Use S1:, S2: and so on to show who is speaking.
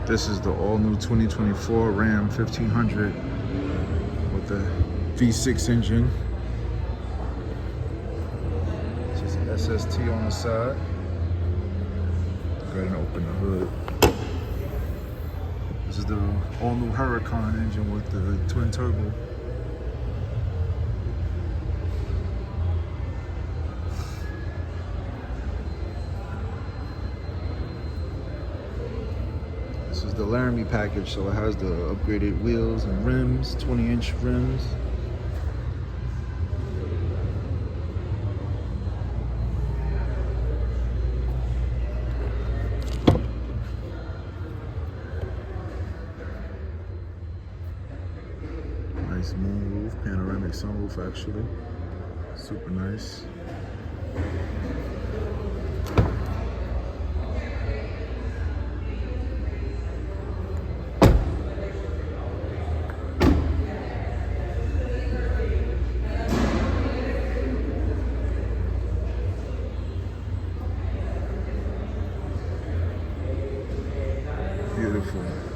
S1: This is the all-new 2024 Ram 1500 with the V6 engine. Just SST on the side. Go ahead and open the hood. This is the all-new Huracan engine with the twin turbo. This is the Laramie package, so it has the upgraded wheels and rims, 20-inch rims. Nice moonroof, panoramic sunroof actually. Super nice. Beautiful.